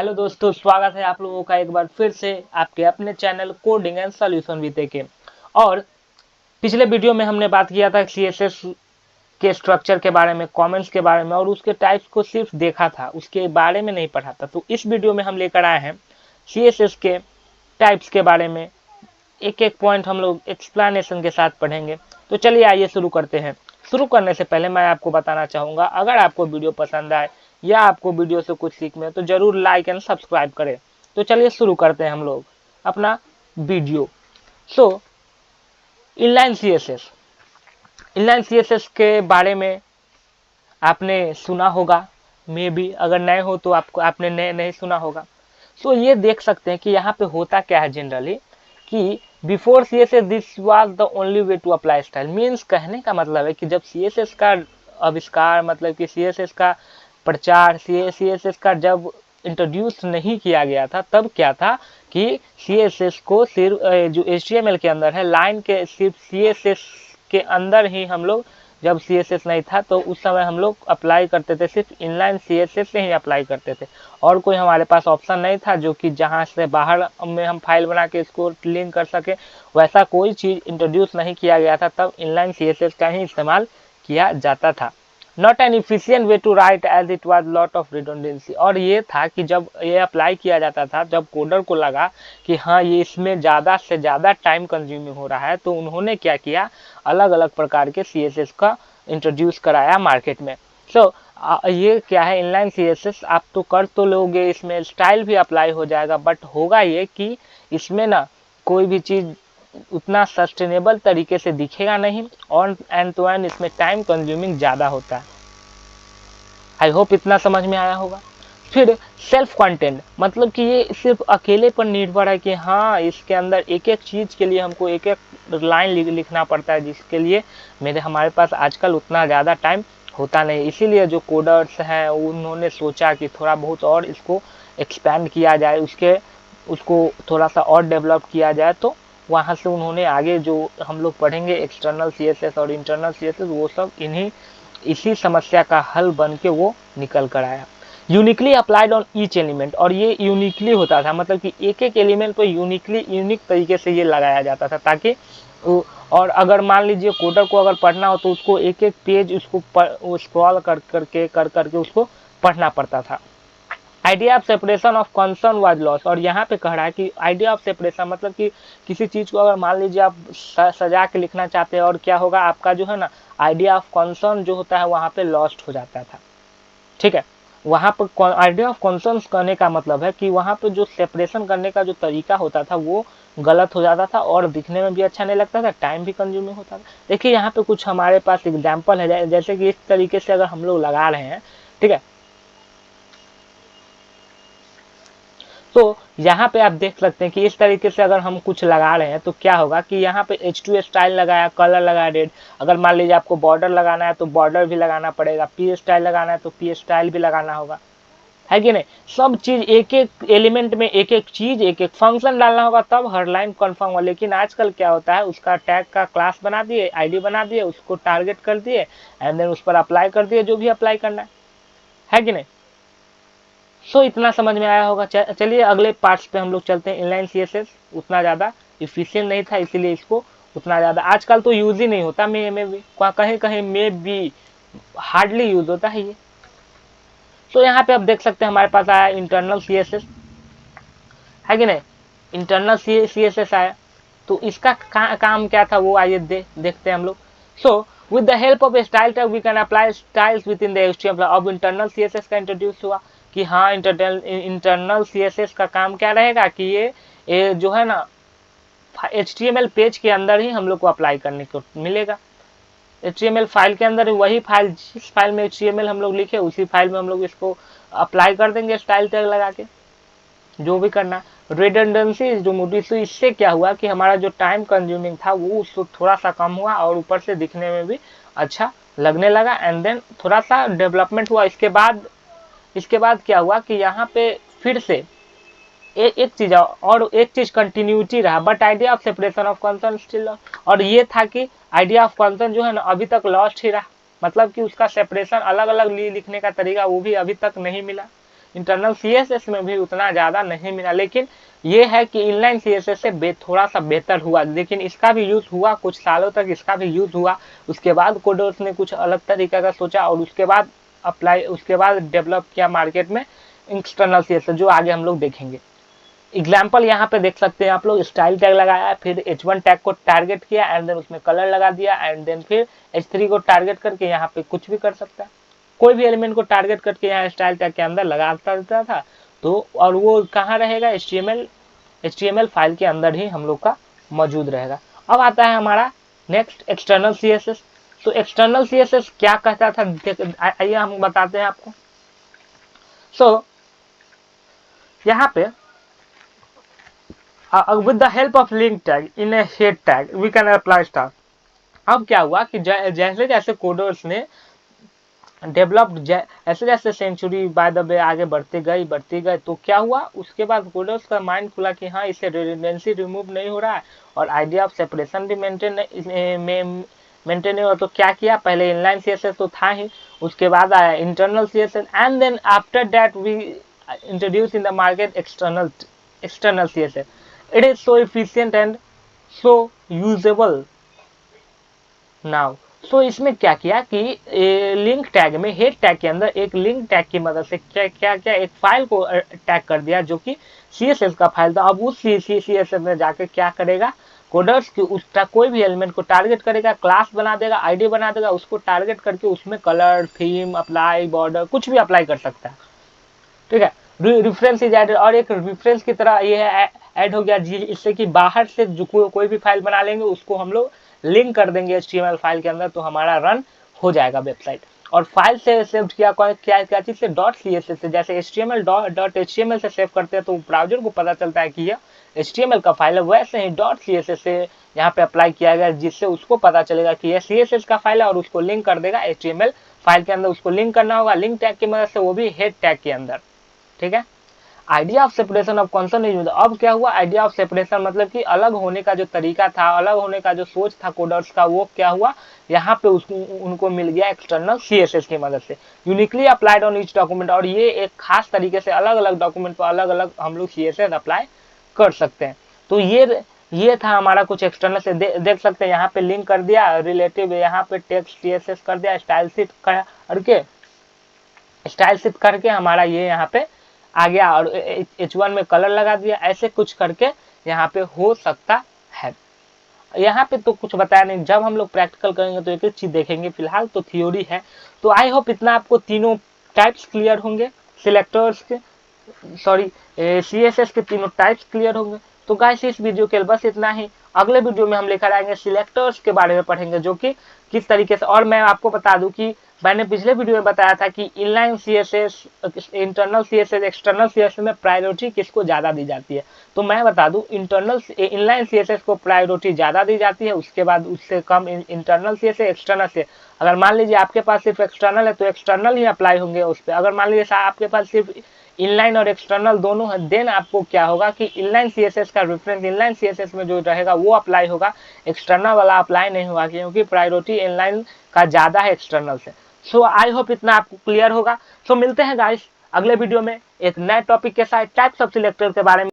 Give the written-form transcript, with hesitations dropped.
Hello दोस्तों, स्वागत है आप लोगों का एक बार फिर से आपके अपने channel coding and solution with के। और पिछले वीडियो में हमने बात किया था सीएसएस के स्ट्रक्चर के बारे में, कमेंट्स के बारे में और उसके टाइप्स को सिर्फ देखा था, उसके बारे में नहीं पढ़ा था। तो इस वीडियो में हम लेकर आए हैं सीएसएस के टाइप्स के बारे में। एक एक पॉइंट हम लोग एक्सप्लेनेशन के साथ पढ़ेंगे। तो चलिए आइए शुरू करते हैं। शुरू करने से पहले मैं आपको बताना चाहूँगा, अगर आपको वीडियो पसंद आए या आपको वीडियो से कुछ सीख में तो जरूर लाइक एंड सब्सक्राइब करें। तो चलिए शुरू करते हैं हम लोग अपना वीडियो। सो इनलाइन सीएसएस के बारे में आपने सुना होगा, मे बी अगर नए हो तो आपने नहीं सुना होगा। सो ये देख सकते हैं कि यहाँ पे होता क्या है जनरली कि before CSS this was the only way to apply style. Means कहने का मतलब है कि जब सीएसएस का आविष्कार, मतलब कि सीएसएस का प्रचार, सीएसएस का जब इंट्रोड्यूस नहीं किया गया था, तब क्या था कि सीएसएस को सिर्फ जो एचटीएमएल के अंदर है लाइन के, सिर्फ सीएसएस के अंदर ही हम लोग, जब सीएसएस नहीं था तो उस समय हम लोग अप्लाई करते थे, सिर्फ इनलाइन सीएसएस से ही अप्लाई करते थे और कोई हमारे पास ऑप्शन नहीं था जो कि जहां से बाहर में हम फाइल बना के इसको लिंक कर सके। वैसा कोई चीज़ इंट्रोड्यूस नहीं किया गया था, तब इनलाइन सीएसएस का ही इस्तेमाल किया जाता था। Not an efficient way to write as it was lot of redundancy. और ये था कि जब ये अप्लाई किया जाता था, जब कोडर को लगा कि हाँ ये इसमें ज़्यादा से ज़्यादा टाइम कंज्यूमिंग हो रहा है, तो उन्होंने क्या किया, अलग अलग प्रकार के सीएसएस का इंट्रोड्यूस कराया मार्केट में। सो ये क्या है, इनलाइन सीएसएस आप तो कर तो लोगे, इसमें स्टाइल भी अप्लाई हो जाएगा, बट होगा ये कि इसमें ना कोई भी चीज़ उतना सस्टेनेबल तरीके से दिखेगा नहीं और एंड टू एंड इसमें टाइम कंज्यूमिंग ज़्यादा होता है। आई होप इतना समझ में आया होगा। फिर सेल्फ कंटेंट, मतलब कि ये सिर्फ अकेले पर निर्भर है कि हाँ इसके अंदर एक एक चीज़ के लिए हमको एक एक लाइन लिखना पड़ता है, जिसके लिए हमारे पास आजकल उतना ज़्यादा टाइम होता नहीं। इसीलिए जो कोडर्स हैं उन्होंने सोचा कि थोड़ा बहुत और इसको एक्सपैंड किया जाए, उसको थोड़ा सा और डेवलप किया जाए। तो वहाँ से उन्होंने आगे जो हम लोग पढ़ेंगे एक्सटर्नल सीएसएस और इंटरनल सीएसएस, वो सब इसी समस्या का हल बन के वो निकल कर आया। Uniquely applied on each element, और ये यूनिकली होता था, मतलब कि एक एक एलिमेंट पर यूनिक तरीके से ये लगाया जाता था, ताकि और अगर मान लीजिए कोडर को अगर पढ़ना हो तो उसको एक एक पेज उसको स्क्रॉल कर करके उसको पढ़ना पड़ता था। Idea of separation of concern was loss. और यहाँ पे कह रहा है कि आइडिया ऑफ सेपरेशन मतलब कि किसी चीज़ को अगर मान लीजिए आप सजा के लिखना चाहते हैं, और क्या होगा, आपका जो है ना आइडिया ऑफ कंसर्न जो होता है वहाँ पे लॉस्ट हो जाता था। ठीक है, वहाँ पर आइडिया ऑफ कंसर्न करने का मतलब है कि वहाँ पे जो सेपरेशन करने का जो तरीका होता था वो गलत हो जाता था और दिखने में भी अच्छा नहीं लगता था, टाइम भी कंज्यूमिंग होता था। देखिए यहाँ पे कुछ हमारे पास एग्जाम्पल है, जैसे कि इस तरीके से अगर हम लोग लगा रहे हैं, ठीक है, तो यहाँ पे आप देख सकते हैं कि इस तरीके से अगर हम कुछ लगा रहे हैं तो क्या होगा कि यहाँ पे H2 स्टाइल लगाया, कलर लगाया रेड। अगर मान लीजिए आपको बॉर्डर लगाना है तो बॉर्डर भी लगाना पड़ेगा, पी स्टाइल लगाना है तो पी स्टाइल भी लगाना होगा, है कि नहीं। सब चीज एक एक एलिमेंट में एक एक चीज, एक एक फंक्शन डालना होगा, तब हर लाइन कन्फर्म होगा। लेकिन आजकल क्या होता है, उसका टैग का क्लास बना दिए, आईडी बना दिए, उसको टारगेट कर दिए एंड देन उस पर अप्लाई कर दिए जो भी अप्लाई करना है कि नहीं। सो इतना समझ में आया होगा। चलिए अगले पार्ट्स पे हम लोग चलते हैं। इनलाइन सीएसएस उतना ज़्यादा इफिशियंट नहीं था, इसीलिए इसको उतना ज़्यादा आजकल तो यूज ही नहीं होता। में भी कहीं कहीं में भी हार्डली यूज होता है ये। तो यहाँ पे आप देख सकते हैं हमारे पास आया इंटरनल सीएसएस, है कि नहीं। इंटरनल सीएसएस आया, तो इसका काम क्या था वो आइए देखते हैं हम लोग। So with the help of a style tag we can apply styles within the HTML. अब इंटरनल सीएसएस का इंट्रोड्यूस हुआ कि हाँ इंटरनल सीएसएस का काम क्या रहेगा कि ये जो है ना एचटीएमएल पेज के अंदर ही हम लोग को अप्लाई करने को मिलेगा। एचटीएमएल फाइल के अंदर वही फाइल, जिस फाइल में एचटीएमएल हम लोग लिखे उसी फाइल में हम लोग इसको अप्लाई कर देंगे स्टाइल टैग लगा के, जो भी करना। रिडंडेंसी जो मोटी, तो इससे क्या हुआ कि हमारा जो टाइम कंज्यूमिंग था वो उसको थोड़ा सा कम हुआ और ऊपर से दिखने में भी अच्छा लगने लगा एंड देन थोड़ा सा डेवलपमेंट हुआ। इसके बाद क्या हुआ कि यहाँ पे फिर से एक चीज और एक चीज कंटिन्यूटी रहा, but idea of separation of concern still. और ये था कि आइडिया ऑफ कंसर्न जो है ना अभी तक लॉस्ट ही रहा, मतलब कि उसका सेपरेशन अलग अलग लिखने का तरीका वो भी अभी तक नहीं मिला। इंटरनल CSS में भी उतना ज़्यादा नहीं मिला, लेकिन ये है कि इनलाइन CSS से थोड़ा सा बेहतर हुआ। लेकिन इसका भी यूज़ हुआ कुछ सालों तक, इसका भी यूज़ हुआ। उसके बाद कोडर्स ने कुछ अलग तरीके का सोचा और उसके बाद डेवलप किया मार्केट में एक्सटर्नल CSS, जो आगे हम लोग देखेंगे। एग्जाम्पल यहाँ पे देख सकते हैं आप लोग, स्टाइल टैग लगाया, फिर H1 टैग को टारगेट किया एंड देन उसमें कलर लगा दिया एंड देन फिर H3 को टारगेट करके यहाँ पे कुछ भी कर सकता है, कोई भी एलिमेंट को टारगेट करके यहाँ स्टाइल टैग के अंदर लगाता रहता था। तो और वो कहाँ रहेगा, HTML फाइल के अंदर ही हम लोग का मौजूद रहेगा। अब आता है हमारा नेक्स्ट एक्सटर्नल CSS। तो एक्सटर्नल CSS क्या कहता था, आइए हम बताते हैं आपको। सो यहाँ पे with the help of link tag in a head tag we can apply star। अब क्या हुआ कि जैसे जैसे कोडर्स ने डेवलप्ड, ऐसे जैसे सेंचुरी बाय द वे आगे बढ़ती गई, तो क्या हुआ, उसके बाद कोडर्स का माइंड खुला कि हाँ इससे रिडंडेंसी रिमूव नहीं हो रहा है और आइडिया ऑफ सेपरेशन भी मेंटेन नहीं हो। तो क्या किया, पहले इनलाइन CSS तो था ही, उसके बाद आया internal CSS and then after that we introduce in the market external CSS। It is so efficient and so usable now। सो इसमें क्या किया कि लिंक टैग में, हेड टैग के अंदर एक लिंक टैग की मदद से क्या एक फाइल को टैग कर दिया जो कि CSS का फाइल था। अब उस CSS में जाकर क्या करेगा, कोडर्स की उसका कोई भी एलिमेंट को टारगेट करेगा, क्लास बना देगा, आईडी बना देगा, उसको टारगेट करके उसमें कलर, थीम, अप्लाई, बॉर्डर कुछ भी अप्लाई कर सकता है। ठीक है, रेफरेंस इज एडेड, और एक रेफरेंस की तरह ये ऐड हो गया इससे कि बाहर से जो कोई भी फाइल बना लेंगे उसको हम लोग लिंक कर देंगे HTML फाइल के अंदर, तो हमारा रन हो जाएगा वेबसाइट। और फाइल से सेव किया क्या चीज से, .css से। जैसे HTML से सेव करते हैं तो ब्राउजर को पता चलता है कि यह HTML का फाइल है, वैसे ही .css से यहाँ पे अप्लाई किया गया जिससे उसको पता चलेगा कि यह CSS का फाइल है और उसको लिंक कर देगा HTML फाइल के अंदर। उसको लिंक करना होगा लिंक टैग की मदद से, वो भी हेड टैग के अंदर। ठीक है, idea of separation of concern is. अब क्या हुआ, आइडिया ऑफ सेपरेशन मतलब कि अलग होने का जो तरीका था, अलग होने का जो सोच था कोडर्स का, वो क्या हुआ, यहाँ पे उनको मिल गया एक्सटर्नल CSS की मदद से, uniquely applied on each document. और ये एक खास तरीके से अलग अलग डॉक्यूमेंट पर अलग अलग हम लोग CSS अप्लाई कर सकते हैं। तो ये था हमारा कुछ एक्सटर्नल से। देख सकते हैं यहाँ पे लिंक कर दिया, रिलेटिव यहाँ पे टेक्स्ट CSS कर दिया, स्टाइल शिफ्ट करके हमारा ये यहाँ पे आ गया, और H1 में कलर लगा दिया, ऐसे कुछ करके यहाँ पे हो सकता है। यहाँ पे तो कुछ बताया नहीं, जब हम लोग प्रैक्टिकल करेंगे तो एक एक चीज देखेंगे, फिलहाल तो थ्योरी है। तो आई होप इतना आपको तीनों टाइप्स क्लियर होंगे, सिलेक्टर्स के CSS के तीनों टाइप्स क्लियर होंगे। तो गाइस इस वीडियो के लिए बस इतना ही। अगले वीडियो में हम लेकर आएंगे सिलेक्टर्स के बारे में पढ़ेंगे, जो कि किस तरीके से। और मैं आपको बता दूं कि मैंने पिछले वीडियो में बताया था कि inline CSS, internal CSS, external CSS में प्रायोरिटी किसको ज़्यादा दी जाती है। तो मैं बता दूं इनलाइन CSS को प्रायोरिटी ज़्यादा दी जाती है, उसके बाद उससे कम इंटरनल CSS, एक्सटर्नल से। अगर मान लीजिए आपके पास सिर्फ एक्सटर्नल है तो एक्सटर्नल ही अप्लाई होंगे उस पर। अगर मान लीजिए आपके पास सिर्फ इनलाइन और एक्सटर्नल दोनों है, देन आपको क्या होगा कि इनलाइन CSS का रेफरेंस इनलाइन CSS में जो रहेगा वो अप्लाई होगा, एक्सटर्नल वाला अप्लाई नहीं होगा, क्योंकि प्रायोरिटी इनलाइन का ज़्यादा है एक्सटर्नल से। सो आई होप इतना आपको क्लियर होगा। सो मिलते हैं गाइस अगले वीडियो में एक नए टॉपिक के साथ, टाइप्स ऑफ सिलेक्टर के बारे में।